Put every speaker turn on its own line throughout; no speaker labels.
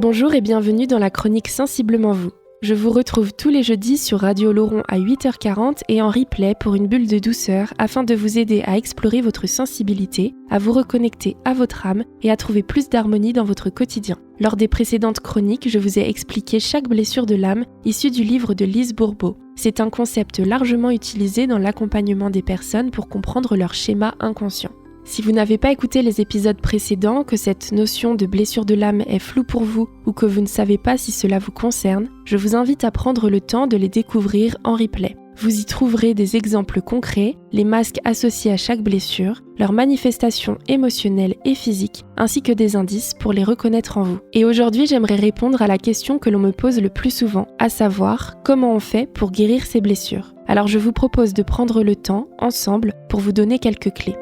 Bonjour et bienvenue dans la chronique Sensiblement Vous. Je vous retrouve tous les jeudis sur Radio Laurent à 8h40 et en replay pour une bulle de douceur afin de vous aider à explorer votre sensibilité, à vous reconnecter à votre âme et à trouver plus d'harmonie dans votre quotidien. Lors des précédentes chroniques, je vous ai expliqué chaque blessure de l'âme issue du livre de Lise Bourbeau. C'est un concept largement utilisé dans l'accompagnement des personnes pour comprendre leur schéma inconscient. Si vous n'avez pas écouté les épisodes précédents, que cette notion de blessure de l'âme est floue pour vous ou que vous ne savez pas si cela vous concerne, je vous invite à prendre le temps de les découvrir en replay. Vous y trouverez des exemples concrets, les masques associés à chaque blessure, leurs manifestations émotionnelles et physiques, ainsi que des indices pour les reconnaître en vous. Et aujourd'hui, j'aimerais répondre à la question que l'on me pose le plus souvent, à savoir comment on fait pour guérir ces blessures. Alors je vous propose de prendre le temps, ensemble, pour vous donner quelques clés.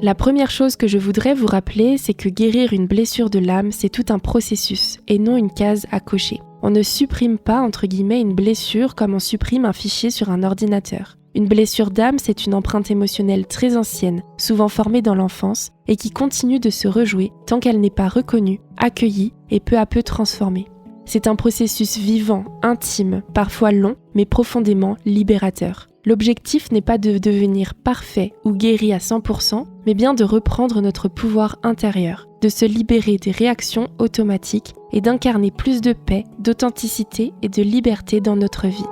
La première chose que je voudrais vous rappeler, c'est que guérir une blessure de l'âme, c'est tout un processus et non une case à cocher. On ne supprime pas, entre guillemets, une blessure comme on supprime un fichier sur un ordinateur. Une blessure d'âme, c'est une empreinte émotionnelle très ancienne, souvent formée dans l'enfance, et qui continue de se rejouer tant qu'elle n'est pas reconnue, accueillie et peu à peu transformée. C'est un processus vivant, intime, parfois long, mais profondément libérateur. L'objectif n'est pas de devenir parfait ou guéri à 100%, mais bien de reprendre notre pouvoir intérieur, de se libérer des réactions automatiques et d'incarner plus de paix, d'authenticité et de liberté dans notre vie.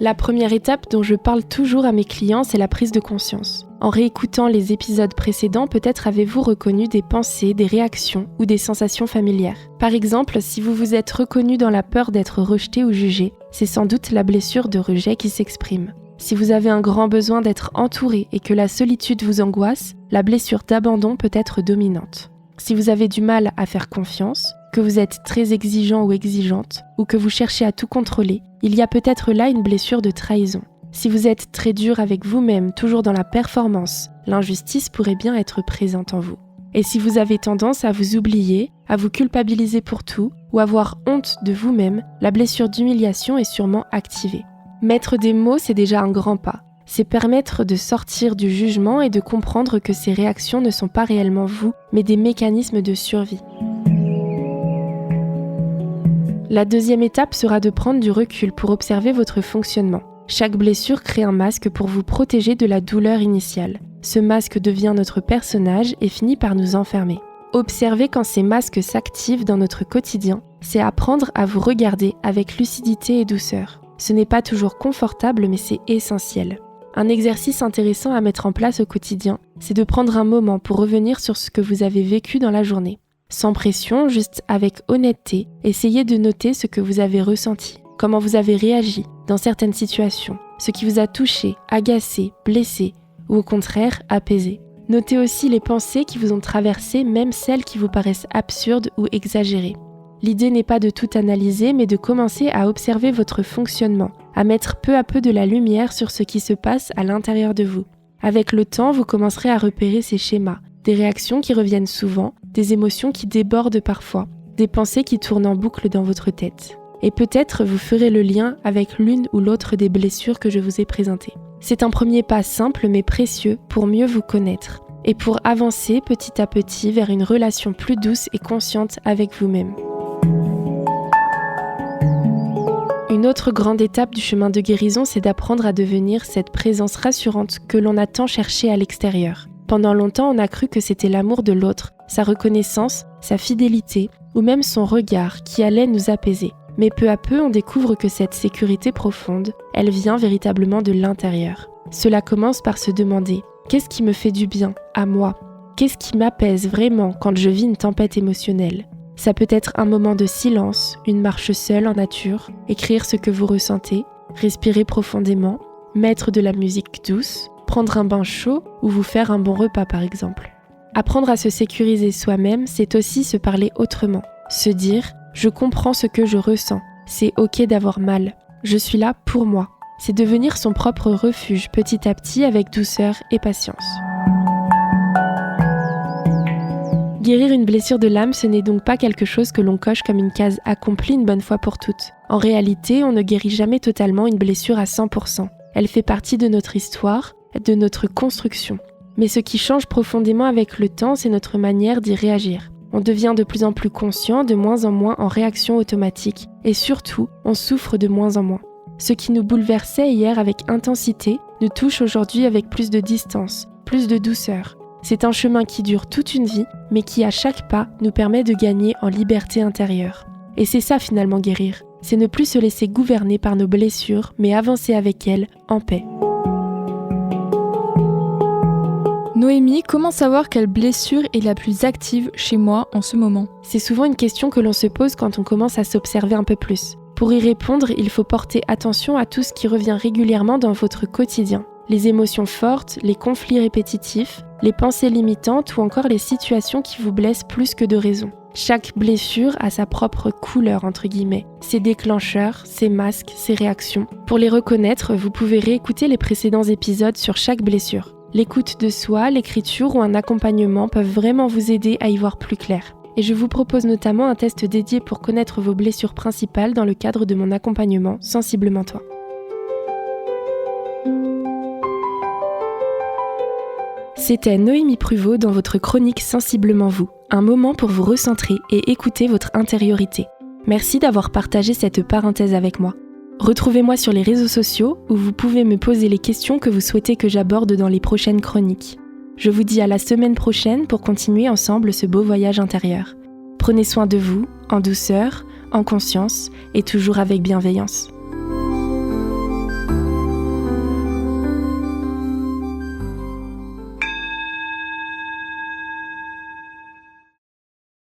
La première étape dont je parle toujours à mes clients, c'est la prise de conscience. En réécoutant les épisodes précédents, peut-être avez-vous reconnu des pensées, des réactions ou des sensations familières. Par exemple, si vous vous êtes reconnu dans la peur d'être rejeté ou jugé, c'est sans doute la blessure de rejet qui s'exprime. Si vous avez un grand besoin d'être entouré et que la solitude vous angoisse, la blessure d'abandon peut être dominante. Si vous avez du mal à faire confiance, que vous êtes très exigeant ou exigeante, ou que vous cherchez à tout contrôler, il y a peut-être là une blessure de trahison. Si vous êtes très dur avec vous-même, toujours dans la performance, l'injustice pourrait bien être présente en vous. Et si vous avez tendance à vous oublier, à vous culpabiliser pour tout, ou avoir honte de vous-même, la blessure d'humiliation est sûrement activée. Mettre des mots, c'est déjà un grand pas. C'est permettre de sortir du jugement et de comprendre que ces réactions ne sont pas réellement vous, mais des mécanismes de survie. La deuxième étape sera de prendre du recul pour observer votre fonctionnement. Chaque blessure crée un masque pour vous protéger de la douleur initiale. Ce masque devient notre personnage et finit par nous enfermer. Observer quand ces masques s'activent dans notre quotidien, c'est apprendre à vous regarder avec lucidité et douceur. Ce n'est pas toujours confortable, mais c'est essentiel. Un exercice intéressant à mettre en place au quotidien, c'est de prendre un moment pour revenir sur ce que vous avez vécu dans la journée. Sans pression, juste avec honnêteté, essayez de noter ce que vous avez ressenti, comment vous avez réagi dans certaines situations, ce qui vous a touché, agacé, blessé ou au contraire apaisé. Notez aussi les pensées qui vous ont traversé, même celles qui vous paraissent absurdes ou exagérées. L'idée n'est pas de tout analyser, mais de commencer à observer votre fonctionnement, à mettre peu à peu de la lumière sur ce qui se passe à l'intérieur de vous. Avec le temps, vous commencerez à repérer ces schémas, des réactions qui reviennent souvent, des émotions qui débordent parfois, des pensées qui tournent en boucle dans votre tête. Et peut-être vous ferez le lien avec l'une ou l'autre des blessures que je vous ai présentées. C'est un premier pas simple mais précieux pour mieux vous connaître et pour avancer petit à petit vers une relation plus douce et consciente avec vous-même. Une autre grande étape du chemin de guérison, c'est d'apprendre à devenir cette présence rassurante que l'on a tant cherchée à l'extérieur. Pendant longtemps, on a cru que c'était l'amour de l'autre, sa reconnaissance, sa fidélité ou même son regard qui allait nous apaiser. Mais peu à peu, on découvre que cette sécurité profonde, elle vient véritablement de l'intérieur. Cela commence par se demander « Qu'est-ce qui me fait du bien, à moi ? Qu'est-ce qui m'apaise vraiment quand je vis une tempête émotionnelle ?» Ça peut être un moment de silence, une marche seule en nature, écrire ce que vous ressentez, respirer profondément, mettre de la musique douce, prendre un bain chaud ou vous faire un bon repas par exemple. Apprendre à se sécuriser soi-même, c'est aussi se parler autrement, se dire « Je comprends ce que je ressens, c'est ok d'avoir mal, je suis là pour moi ». C'est devenir son propre refuge petit à petit avec douceur et patience. Guérir une blessure de l'âme, ce n'est donc pas quelque chose que l'on coche comme une case accomplie une bonne fois pour toutes. En réalité, on ne guérit jamais totalement une blessure à 100%. Elle fait partie de notre histoire, de notre construction. Mais ce qui change profondément avec le temps, c'est notre manière d'y réagir. On devient de plus en plus conscient, de moins en moins en réaction automatique, et surtout, on souffre de moins en moins. Ce qui nous bouleversait hier avec intensité nous touche aujourd'hui avec plus de distance, plus de douceur. C'est un chemin qui dure toute une vie, mais qui à chaque pas nous permet de gagner en liberté intérieure. Et c'est ça finalement guérir, c'est ne plus se laisser gouverner par nos blessures, mais avancer avec elles en paix.
Noémie, comment savoir quelle blessure est la plus active chez moi en ce moment ?
C'est souvent une question que l'on se pose quand on commence à s'observer un peu plus. Pour y répondre, il faut porter attention à tout ce qui revient régulièrement dans votre quotidien. Les émotions fortes, les conflits répétitifs, les pensées limitantes ou encore les situations qui vous blessent plus que de raison. Chaque blessure a sa propre couleur, entre guillemets, ses déclencheurs, ses masques, ses réactions. Pour les reconnaître, vous pouvez réécouter les précédents épisodes sur chaque blessure. L'écoute de soi, l'écriture ou un accompagnement peuvent vraiment vous aider à y voir plus clair. Et je vous propose notamment un test dédié pour connaître vos blessures principales dans le cadre de mon accompagnement Sensiblement Toi. C'était Noémie Pruvot dans votre chronique Sensiblement Vous, un moment pour vous recentrer et écouter votre intériorité. Merci d'avoir partagé cette parenthèse avec moi. Retrouvez-moi sur les réseaux sociaux où vous pouvez me poser les questions que vous souhaitez que j'aborde dans les prochaines chroniques. Je vous dis à la semaine prochaine pour continuer ensemble ce beau voyage intérieur. Prenez soin de vous, en douceur, en conscience et toujours avec bienveillance.